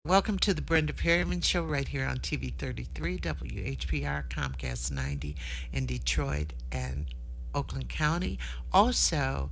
Welcome to the Brenda Perryman Show right here on TV 33, WHPR, Comcast 90 in Detroit and Oakland County. Also,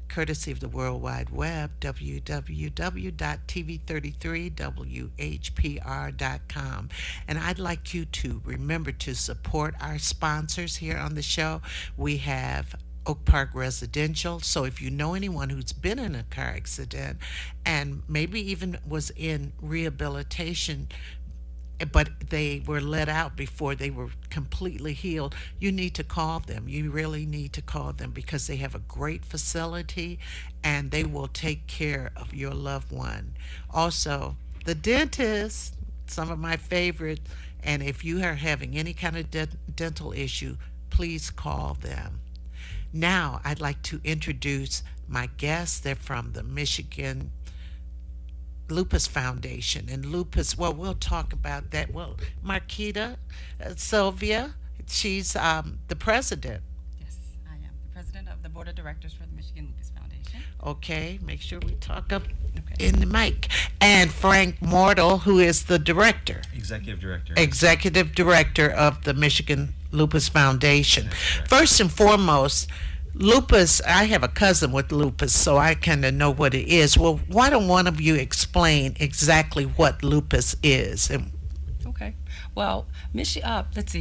courtesy of the World Wide Web, www.tv33whpr.com. And I'd like you to remember to support our sponsors here on the show. We have Oak Park Residential. So if you know anyone who's been in a car accident and maybe even was in rehabilitation, but they were let out before they were completely healed, you need to call them. You really need to call them because they have a great facility and they will take care of your loved one. Also, the dentist, some of my favorites, and if you are having any kind of dental issue, please call them. Now, I'd like to introduce my guests. They're from the Michigan Lupus Foundation. And lupus, well, we'll talk about that. Well, Marquita, Sylvia, she's the president. Yes, I am the president of the board of directors for the Michigan Lupus Foundation. Okay, make sure we talk up Okay. in the mic. And Frank Mortal, who is the director, Executive Director. executive director of the Michigan Lupus Foundation. That's correct. First and foremost, lupus, I have a cousin with lupus, so I kind of know what it is. Well, why don't one of you explain exactly what lupus is? And Okay. Well, let's see.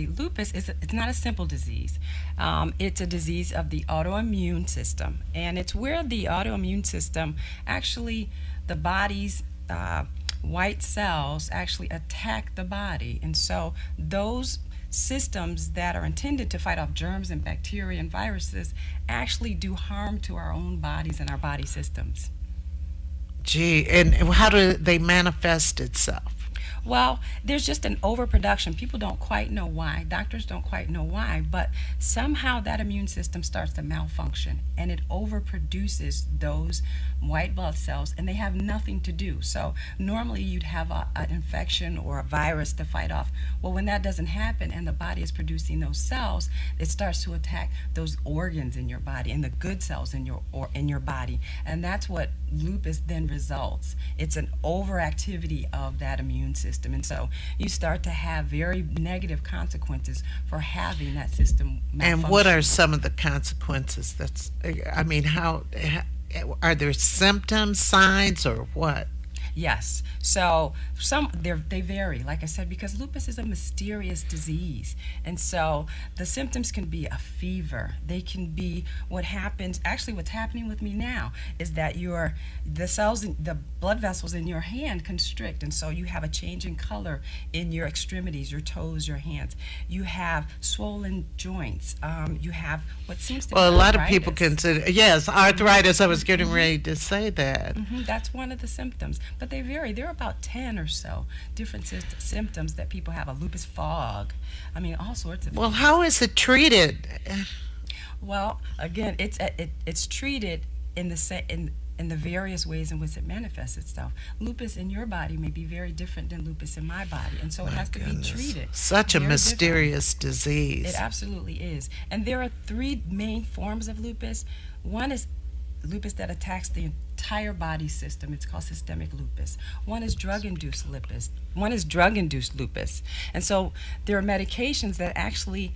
Lupus it's not a simple disease. It's a disease of the autoimmune system, and it's where the autoimmune system actually the body's white cells actually attack the body, and so those systems that are intended to fight off germs and bacteria and viruses actually do harm to our own bodies and our body systems. gee, and how do they manifest itself? Well, there's just an overproduction. People don't quite know why. Doctors don't quite know why, but somehow that immune system starts to malfunction and it overproduces those white blood cells and they have nothing to do. So normally you'd have an infection or a virus to fight off. Well, when that doesn't happen and the body is producing those cells, it starts to attack those organs in your body and the good cells in your body. And that's what lupus then results. It's an overactivity of that immune system. And so you start to have very negative consequences for having that system malfunction. And what are some of the consequences? I mean, how are there symptoms, signs, or what? Yes. So they vary, like I said, because lupus is a mysterious disease, and so the symptoms can be a fever. They can be what happens. Actually, what's happening with me now is that the blood vessels in your hand constrict, and so you have a change in color in your extremities, your toes, your hands. You have swollen joints. You have what seems to be Well, a lot of people arthritis. consider, yes, arthritis. I was getting ready to say that. That's one of the symptoms, but they vary. There are about 10 or so different symptoms that people have. A lupus fog. I mean, all sorts of. Well, how is it treated? Well, again, it's treated in the various ways in which it manifests itself. Lupus in your body may be very different than lupus in my body, and so it has to be Goodness. treated. Such a very mysterious differently. disease. It absolutely is. And there are three main forms of lupus. One is lupus that attacks the entire body system. It's called systemic lupus. One is drug-induced lupus. And so there are medications that actually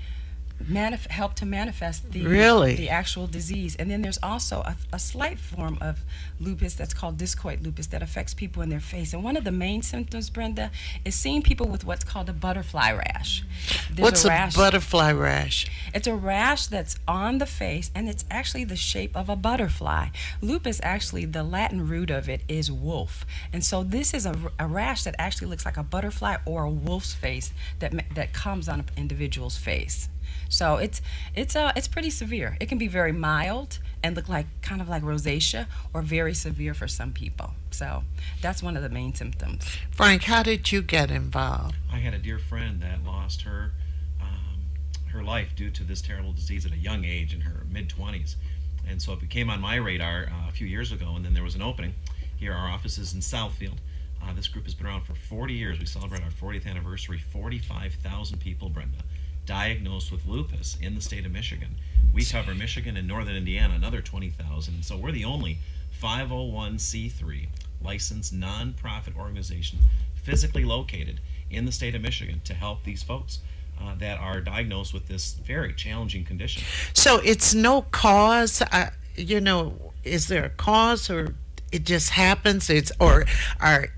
help to manifest Really? the actual disease. And then there's also a slight form of lupus that's called discoid lupus that affects people in their face. And one of the main symptoms, Brenda, is seeing people with what's called a butterfly rash. There's What's a rash. butterfly rash? It's a rash that's on the face, and it's actually the shape of a butterfly. Lupus, actually, the Latin root of it is wolf. And so this is a rash that actually looks like a butterfly or a wolf's face that comes on an individual's face. So it's pretty severe. It can be very mild and look like kind of like rosacea, or very severe for some people. So that's one of the main symptoms. Frank, how did you get involved? I had a dear friend that lost her life due to this terrible disease at a young age in her mid-20s. And so it became on my radar a few years ago, and then there was an opening. Here, our office is in Southfield. This group has been around for 40 years. We celebrate our 40th anniversary. 45,000 people, Brenda, diagnosed with lupus in the state of Michigan. We cover Michigan and northern Indiana, another 20,000. And so we're the only 501c3 licensed nonprofit organization physically located in the state of Michigan to help these folks that are diagnosed with this very challenging condition. So it's no cause, is there a cause, or it just happens? Or are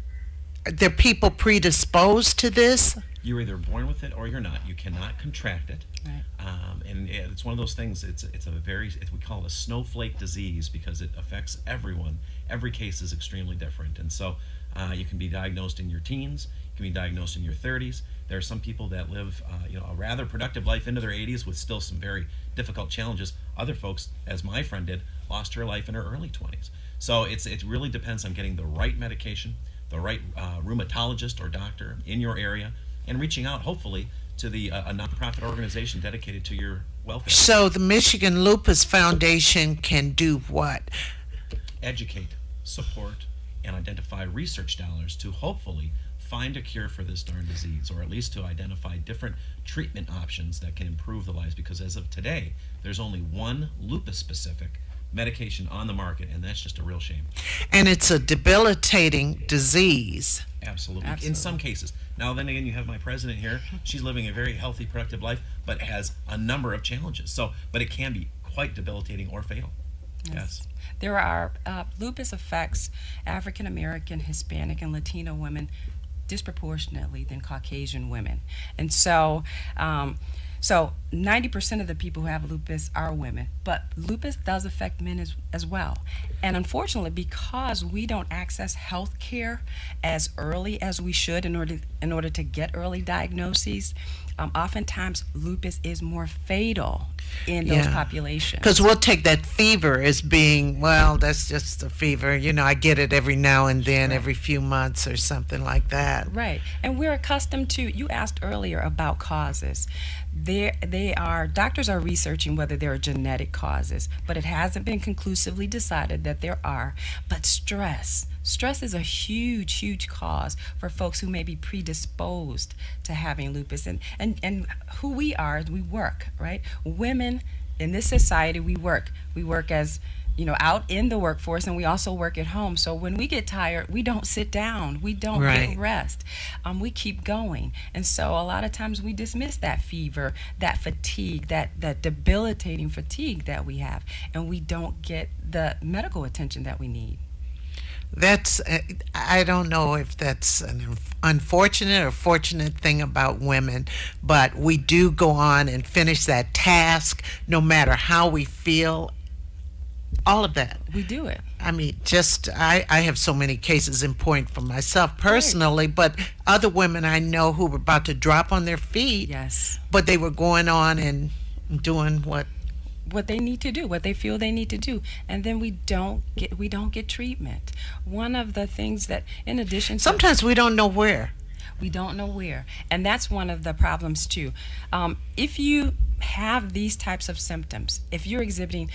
there people predisposed to this? You're either born with it or you're not. You cannot contract it. Right. And it's one of those things. It's a very, we call it a snowflake disease because it affects everyone. Every case is extremely different, and so you can be diagnosed in your teens. You can be diagnosed in your 30s. There are some people that live, a rather productive life into their 80s with still some very difficult challenges. Other folks, as my friend did, lost her life in her early 20s. So it really depends on getting the right medication, the right rheumatologist or doctor in your area, and reaching out, hopefully, to a nonprofit organization dedicated to your welfare. So the Michigan Lupus Foundation can do what? Educate, support, and identify research dollars to hopefully find a cure for this darn disease, or at least to identify different treatment options that can improve the lives, because as of today, there's only one lupus-specific medication on the market, and that's just a real shame. And it's a debilitating disease. Absolutely. Absolutely. In some cases. Now, then again, you have my president here. She's living a very healthy, productive life, but has a number of challenges. But it can be quite debilitating or fatal. Yes. There are lupus affects African American, Hispanic, and Latino women disproportionately than Caucasian women. And so 90% of the people who have lupus are women, but lupus does affect men as well. And unfortunately, because we don't access health care as early as we should in order to get early diagnoses, oftentimes lupus is more fatal in those populations. Because we'll take that fever as being, well, that's just a fever. I get it every now and then, every few months or something like that. Right. And we're accustomed to, you asked earlier about causes. Doctors are researching whether there are genetic causes, but it hasn't been conclusively decided that there are. But stress is a huge, huge cause for folks who may be predisposed to having lupus. And who we are, we work, right? Women in this society, we work. We work as out in the workforce, and we also work at home. So when we get tired, we don't sit down. We don't get rest. We keep going. And so a lot of times we dismiss that fever, that fatigue, that debilitating fatigue that we have, and we don't get the medical attention that we need. I don't know if that's an unfortunate or fortunate thing about women, but we do go on and finish that task no matter how we feel. All of that. We do it. I mean, I have so many cases in point for myself personally, but other women I know who were about to drop on their feet. Yes. But they were going on and doing what they need to do, what they feel they need to do, and then we don't get treatment. One of the things that, in addition to, sometimes we don't know where. We don't know where, and that's one of the problems too. If you have these types of symptoms, if you're exhibiting,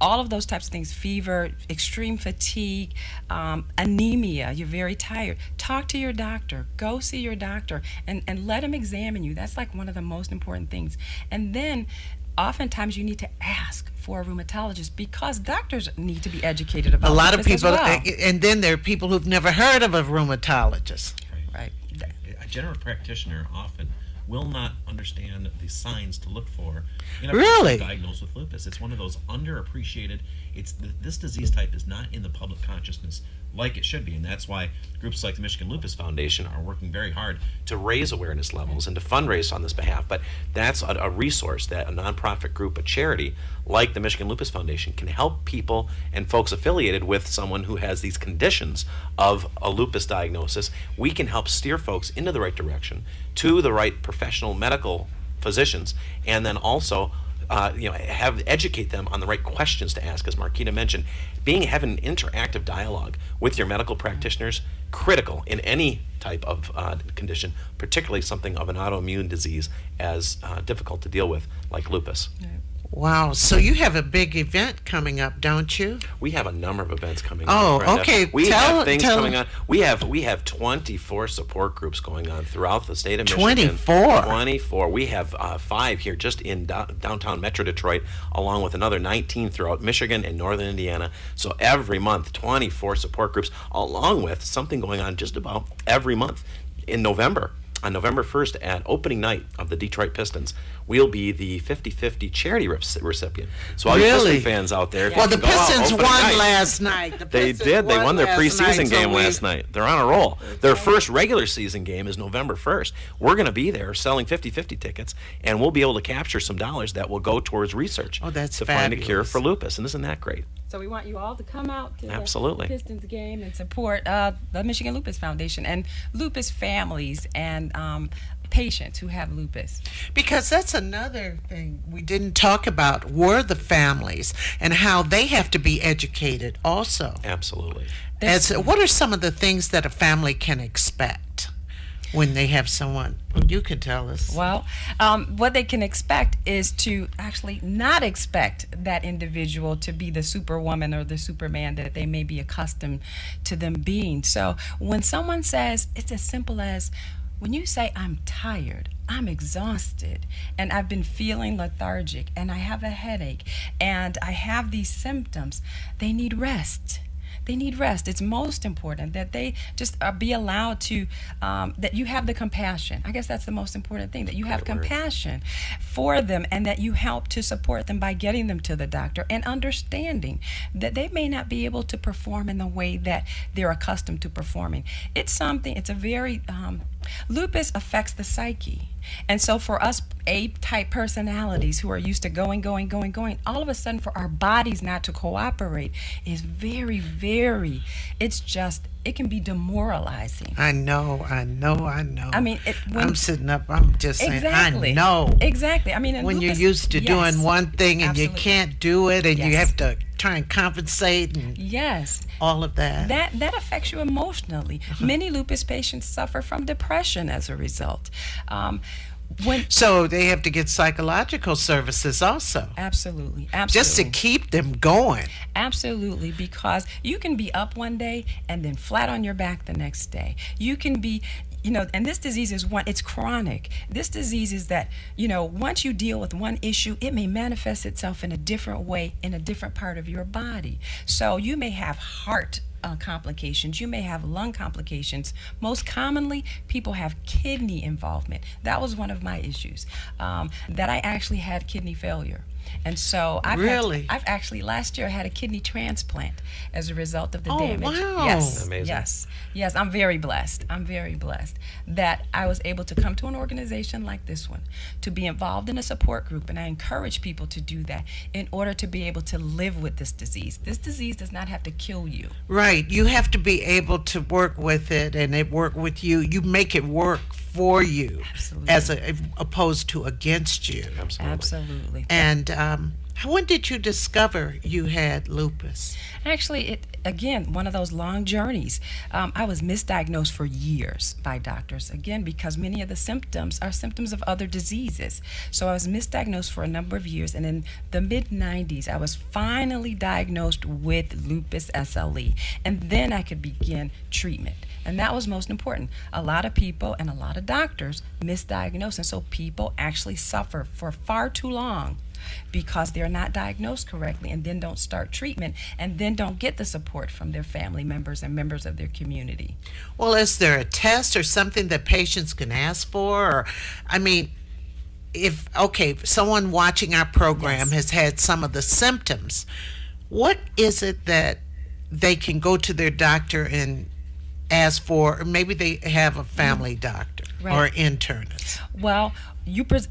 all of those types of things, fever, extreme fatigue, anemia, you're very tired, talk to your doctor, go see your doctor, and let him examine you. That's like one of the most important things. And then oftentimes you need to ask for a rheumatologist, because doctors need to be educated about a lot of lupus people, as well. and then there are people who've never heard of a rheumatologist. Right. A general practitioner often will not understand the signs to look for in a Really? person diagnosed with lupus. It's one of those underappreciated. This disease type is not in the public consciousness like it should be, and that's why groups like the Michigan Lupus Foundation are working very hard to raise awareness levels and to fundraise on this behalf. But that's a resource that a nonprofit group, a charity like the Michigan Lupus Foundation, can help people and folks affiliated with someone who has these conditions of a lupus diagnosis. We can help steer folks into the right direction, to the right professional medical physicians, and then also educate them on the right questions to ask. As Marquita mentioned, having an interactive dialogue with your medical practitioners, critical in any type of condition, particularly something of an autoimmune disease as difficult to deal with like lupus. Wow. So you have a big event coming up, don't you? We have a number of events coming Oh, on. Brenda. okay. We have things tell- coming on. We have 24 support groups going on throughout the state of Michigan. 24? 24. We have 5 here just in downtown Metro Detroit, along with another 19 throughout Michigan and northern Indiana. So every month, 24 support groups, along with something going on just about every month. In November, on November 1st at opening night of the Detroit Pistons, we'll be the 50-50 charity recipient. So all you Really? Piston fans out there, if Well, you the can go out Pistons opening won night- last night. The They Pistons did. They won their last preseason night, so game we- last night. They're on a roll. Their first regular season game is November 1st. We're going to be there selling 50-50 tickets, and we'll be able to capture some dollars that will go towards research Oh, that's to find a cure fabulous. for lupus. And isn't that great? So we want you all to come out to Absolutely. the Pistons game and support the Michigan Lupus Foundation and lupus families and patients who have lupus. Because that's another thing we didn't talk about were the families and how they have to be educated also. Absolutely. As what are some of the things that a family can expect when they have someone? Well, you can tell us. Well, what they can expect is to actually not expect that individual to be the superwoman or the superman that they may be accustomed to them being. So when someone says, it's as simple as, when you say, I'm tired, I'm exhausted, and I've been feeling lethargic, and I have a headache, and I have these symptoms, they need rest. They need rest. It's most important that they just be allowed to, that you have the compassion. I guess that's the most important thing, that you have Great word. compassion for them and that you help to support them by getting them to the doctor and understanding that they may not be able to perform in the way that they're accustomed to performing. It's a very, lupus affects the psyche. And so for us A-type personalities who are used to going, all of a sudden for our bodies not to cooperate is very, it can be demoralizing. I know. I mean, I'm sitting up, I'm just saying, exactly. I know. Exactly. I mean, in When you're lupus, used to yes, doing one thing and absolutely. you can't do it and you Yes. have to try and compensate and Yes. all of that. That affects you emotionally. Many lupus patients suffer from depression as a result. So they have to get psychological services also, Absolutely. just to keep them going. Absolutely, because you can be up one day and then flat on your back the next day. You can be, and this disease it's chronic. This disease is that, once you deal with one issue, it may manifest itself in a different way in a different part of your body. So you may have heart complications, you may have lung complications. Most commonly, people have kidney involvement. That was one of my issues, that I actually had kidney failure. And so Really? I've actually last year had a kidney transplant as a result of the Oh, damage. wow. Yes, Amazing. yes. I'm very blessed. I'm very blessed that I was able to come to an organization like this one, to be involved in a support group, and I encourage people to do that in order to be able to live with this disease. This disease does not have to kill you. Right. You have to be able to work with it and it work with you. You make it work for you Absolutely. as opposed to against you. Absolutely. And when did you discover you had lupus? Actually, again, one of those long journeys. I was misdiagnosed for years by doctors, again, because many of the symptoms are symptoms of other diseases. So I was misdiagnosed for a number of years, and in the mid-90s, I was finally diagnosed with lupus SLE, and then I could begin treatment. And that was most important. A lot of people and a lot of doctors misdiagnose, and so people actually suffer for far too long because they're not diagnosed correctly and then don't start treatment and then don't get the support from their family members and members of their community. Well, is there a test or something that patients can ask for? Or, I mean, if someone watching our program Yes. has had some of the symptoms, what is it that they can go to their doctor and ask for? Or maybe they have a family doctor or Right. internist. Well,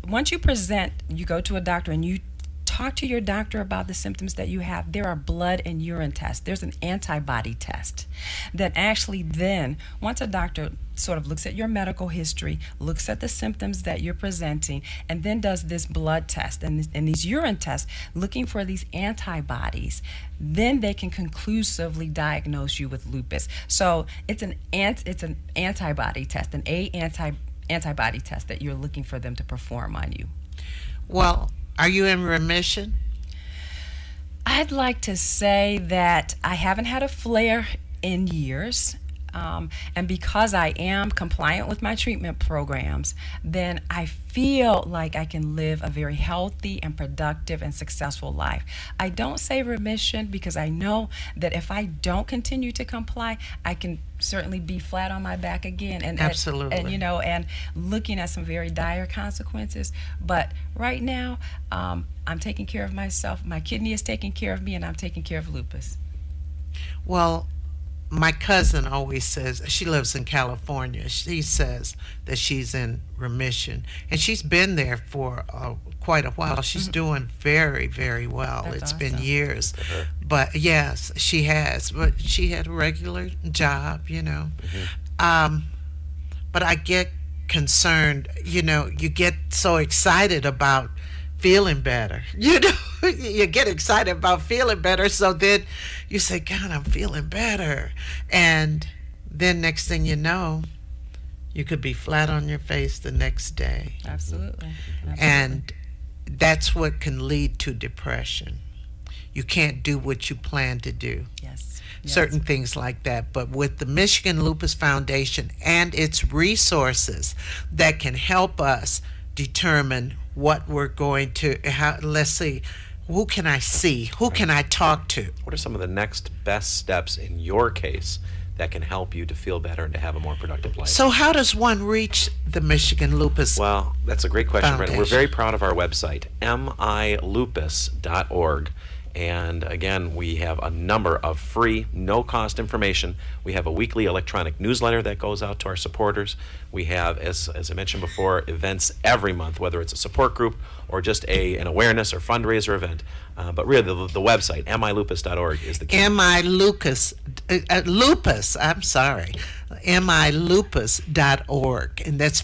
once you present, you go to a doctor and you talk to your doctor about the symptoms that you have. There are blood and urine tests. There's an antibody test that actually then, once a doctor sort of looks at your medical history, looks at the symptoms that you're presenting, and then does this blood test and these urine tests looking for these antibodies, then they can conclusively diagnose you with lupus. So it's an antibody test, antibody test that you're looking for them to perform on you. Well, Are you in remission? I'd like to say that I haven't had a flare in years. And because I am compliant with my treatment programs, then I feel like I can live a very healthy and productive and successful life. I don't say remission because I know that if I don't continue to comply, I can certainly be flat on my back again, and Absolutely. and looking at some very dire consequences. But right now, I'm taking care of myself. My kidney is taking care of me, and I'm taking care of lupus. Well, my cousin always says, she lives in California. She says that she's in remission, and she's been there for quite a while. She's doing very, very well. That's It's been awesome. years, but yes, she has. But she had a regular job, But I get concerned. You get so excited about feeling better. You get excited about feeling better, so then you say, God, I'm feeling better. And then next thing you know, you could be flat on your face the next day. Absolutely. And that's what can lead to depression. You can't do what you plan to do. Yes. Certain things like that. But with the Michigan Lupus Foundation and its resources that can help us determine what we're going to, let's see, who can I see? Who can I talk to? What are some of the next best steps in your case that can help you to feel better and to have a more productive life? So how does one reach the Michigan Lupus? Well, that's a great question, Brenda. We're Foundation. very proud of our website, milupus.org. And again, we have a number of free, no-cost information. We have a weekly electronic newsletter that goes out to our supporters. We have, as I mentioned before, events every month, whether it's a support group or just an awareness or fundraiser event. But really, the website, milupus.org, is the key. milupus.org. And that's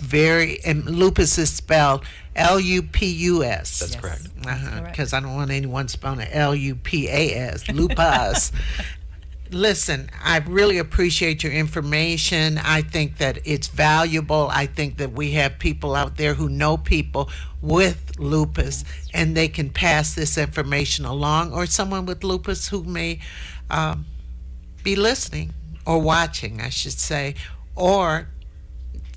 and lupus is spelled Lupus. That's correct. Because I don't want anyone spelling it Lupas. Lupus. Listen, I really appreciate your information. I think that it's valuable. I think that we have people out there who know people with lupus, and they can pass this information along, or someone with lupus who may be listening or watching, I should say, or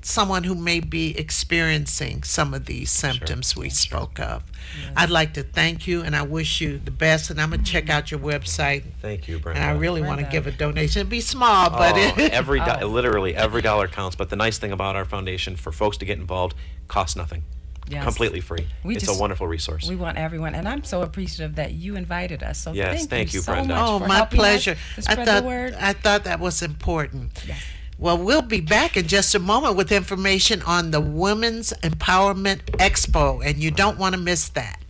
someone who may be experiencing some of these symptoms we spoke of. I'd like to thank you, and I wish you the best, and I'm going to check out your website. Thank you, Brenda. And I really want to Brenda. give a donation. It'd be small, but Literally every dollar counts. But the nice thing about our foundation, for folks to get involved, costs nothing. Yes. Completely free. We It's just- a wonderful resource. We want everyone, and I'm so appreciative that you invited us. So Yes, thank you, so Brenda. much Oh, for my helping us pleasure. to spread the word. I thought that was important. Yes. Well, we'll be back in just a moment with information on the Women's Empowerment Expo, and you don't want to miss that.